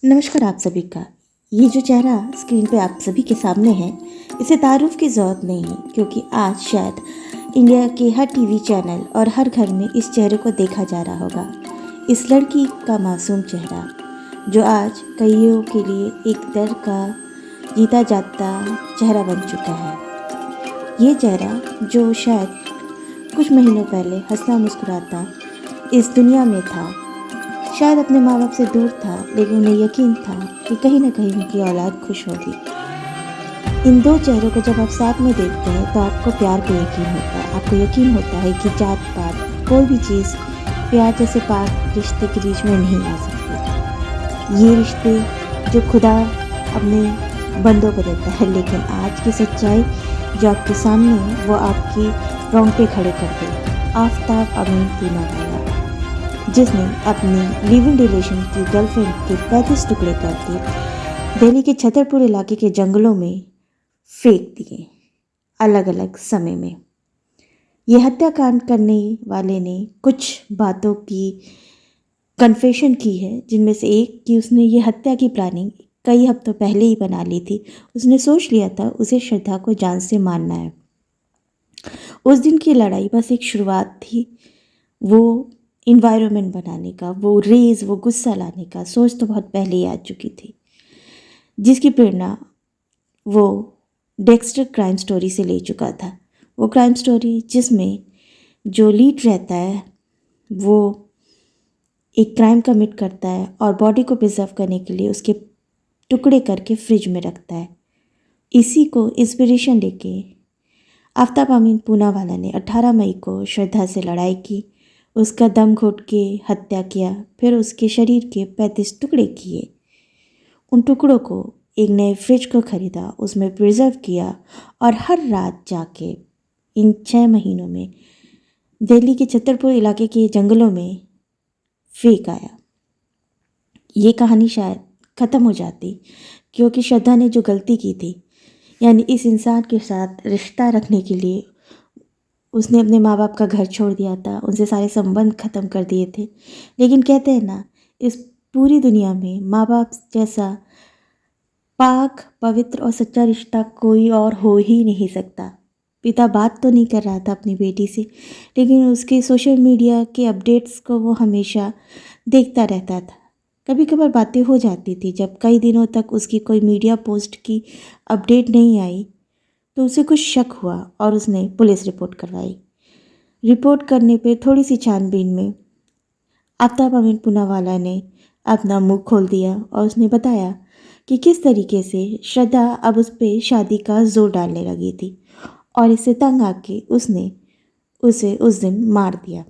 नमस्कार आप सभी का। ये जो चेहरा स्क्रीन पे आप सभी के सामने है, इसे तारुफ की ज़रूरत नहीं है, क्योंकि आज शायद इंडिया के हर टीवी चैनल और हर घर में इस चेहरे को देखा जा रहा होगा। इस लड़की का मासूम चेहरा, जो आज कईयों के लिए एक डर का जीता जागता चेहरा बन चुका है। ये चेहरा जो शायद कुछ महीनों पहले हंसता मुस्कुराता इस दुनिया में था, शायद अपने माँ बाप से दूर था, लेकिन उन्हें यकीन था कि कहीं ना कहीं उनकी औलाद खुश होगी। इन दो चेहरों को जब आप साथ में देखते हैं तो आपको प्यार पे यकीन होता है। आपको यकीन होता है कि जात पात कोई भी चीज़ प्यार जैसे पाक रिश्ते के बीच में नहीं आ सकती। ये रिश्ते जो खुदा अपने बंदों को देता है, लेकिन आज की सच्चाई जो आपके सामने है वो आपकी रोंगटे खड़े कर दे। आफ्ताब अमीन पूनावाला, जिसने अपनी लिविंग रिलेशन की गर्लफ्रेंड के 35 टुकड़े करके दिल्ली के छतरपुर इलाके के जंगलों में फेंक दिए अलग अलग समय में। ये हत्याकांड करने वाले ने कुछ बातों की कन्फेशन की है, जिनमें से एक कि उसने ये हत्या की प्लानिंग कई हफ्तों पहले ही बना ली थी। उसने सोच लिया था उसे श्रद्धा को जान से मारना है। उस दिन की लड़ाई बस एक शुरुआत थी। वो इन्वायरमेंट बनाने का, वो रेज, वो गुस्सा लाने का सोच तो बहुत पहले ही आ चुकी थी, जिसकी प्रेरणा वो डेक्स्टर क्राइम स्टोरी से ले चुका था। वो क्राइम स्टोरी जिसमें जो लीड रहता है वो एक क्राइम कमिट करता है और बॉडी को प्रिजर्व करने के लिए उसके टुकड़े करके फ्रिज में रखता है। इसी को इंस्पिरेशन लेके आफ्ताब अमीन पूनावाला ने 18 मई को श्रद्धा से लड़ाई की, उसका दम घोट के हत्या किया, फिर उसके शरीर के 35 टुकड़े किए। उन टुकड़ों को एक नए फ्रिज को ख़रीदा, उसमें प्रिजर्व किया और हर रात जाके इन 6 महीनों में दिल्ली के छतरपुर इलाके के जंगलों में फेंक आया। ये कहानी शायद ख़त्म हो जाती, क्योंकि श्रद्धा ने जो गलती की थी, यानी इस इंसान के साथ रिश्ता रखने के लिए उसने अपने माँ बाप का घर छोड़ दिया था, उनसे सारे संबंध ख़त्म कर दिए थे। लेकिन कहते हैं ना, इस पूरी दुनिया में माँ बाप जैसा पाक, पवित्र और सच्चा रिश्ता कोई और हो ही नहीं सकता। पिता बात तो नहीं कर रहा था अपनी बेटी से, लेकिन उसके सोशल मीडिया के अपडेट्स को वो हमेशा देखता रहता था। कभी कभार बातें हो जाती थी, जब कई दिनों तक उसकी कोई मीडिया पोस्ट की अपडेट नहीं आई तो उसे कुछ शक हुआ और उसने पुलिस रिपोर्ट करवाई। रिपोर्ट करने पे थोड़ी सी छानबीन में आफ्ताब अमीन पूनावाला ने अपना मुंह खोल दिया और उसने बताया कि किस तरीके से श्रद्धा अब उस पर शादी का जोर डालने लगी थी, और इससे तंग आके उसने उसे उस दिन मार दिया।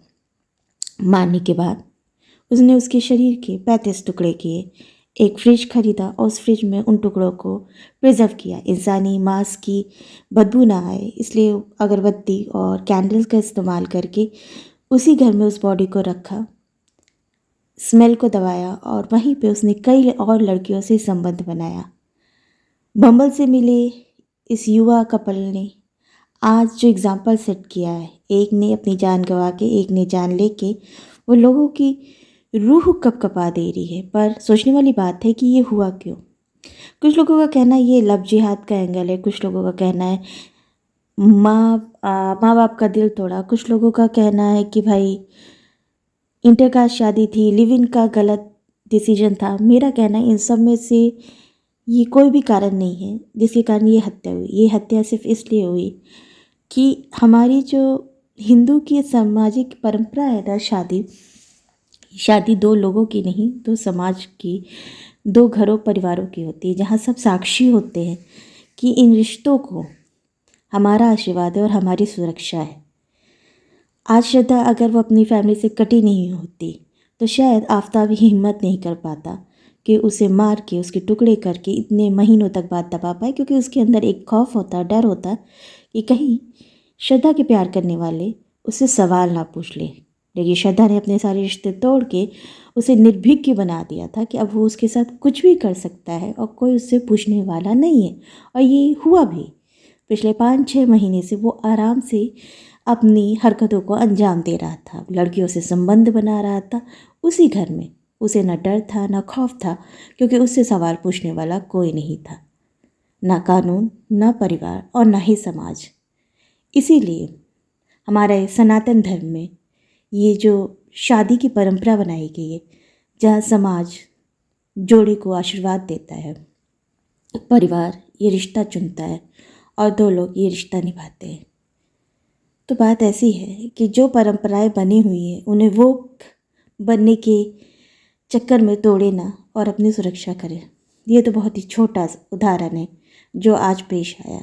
मारने के बाद उसने उसके शरीर के 35 टुकड़े किए, एक फ्रिज खरीदा और उस फ्रिज में उन टुकड़ों को प्रिजर्व किया। इंसानी मांस की बदबू ना आए इसलिए अगरबत्ती और कैंडल्स का इस्तेमाल करके उसी घर में उस बॉडी को रखा, स्मेल को दबाया और वहीं पे उसने कई और लड़कियों से संबंध बनाया। बम्बल से मिले इस युवा कपल ने आज जो एग्ज़ाम्पल सेट किया है, एक ने अपनी जान गंवा के, एक ने जान लेके, वो लोगों की रूह कपकपा दे रही है। पर सोचने वाली बात है कि ये हुआ क्यों। कुछ लोगों का कहना है ये लव जिहाद का एंगल है, कुछ लोगों का कहना है माँ बाप का दिल तोड़ा, कुछ लोगों का कहना है कि भाई इंटरकास्ट शादी थी, लिव इन का गलत डिसीजन था। मेरा कहना है इन सब में से ये कोई भी कारण नहीं है जिसके कारण ये हत्या हुई। ये हत्या सिर्फ इसलिए हुई कि हमारी जो हिंदू की सामाजिक परंपरा है ना, शादी दो लोगों की नहीं, दो समाज की, दो घरों परिवारों की होती है, जहाँ सब साक्षी होते हैं कि इन रिश्तों को हमारा आशीर्वाद है और हमारी सुरक्षा है। आज श्रद्धा अगर वो अपनी फैमिली से कटी नहीं होती तो शायद आफ्ताब ही हिम्मत नहीं कर पाता कि उसे मार के उसके टुकड़े करके इतने महीनों तक बात दबा पाए, क्योंकि उसके अंदर एक खौफ होता, डर होता कि कहीं श्रद्धा के प्यार करने वाले उससे सवाल ना पूछ ले। लेकिन श्रद्धा ने अपने सारे रिश्ते तोड़ के उसे निर्भीक बना दिया था कि अब वो उसके साथ कुछ भी कर सकता है और कोई उससे पूछने वाला नहीं है। और ये हुआ भी। पिछले 5-6 महीने से वो आराम से अपनी हरकतों को अंजाम दे रहा था, लड़कियों से संबंध बना रहा था उसी घर में। उसे न डर था न खौफ था, क्योंकि उससे सवाल पूछने वाला कोई नहीं था, न कानून, न परिवार और न ही समाज। इसीलिए हमारे सनातन धर्म में ये जो शादी की परंपरा बनाई गई है, जहाँ समाज जोड़ी को आशीर्वाद देता है, परिवार ये रिश्ता चुनता है और दो लोग ये रिश्ता निभाते हैं। तो बात ऐसी है कि जो परंपराएं बनी हुई हैं उन्हें वो बनने के चक्कर में तोड़े ना और अपनी सुरक्षा करें। ये तो बहुत ही छोटा उदाहरण है जो आज पेश आया,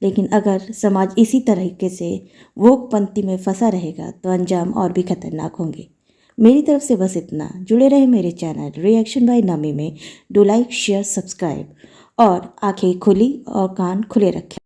लेकिन अगर समाज इसी तरीके से वोकपंथी में फंसा रहेगा तो अंजाम और भी खतरनाक होंगे। मेरी तरफ से बस इतना। जुड़े रहे मेरे चैनल रिएक्शन बाय नमी में। डू लाइक, शेयर, सब्सक्राइब और आंखें खुली और कान खुले रखें।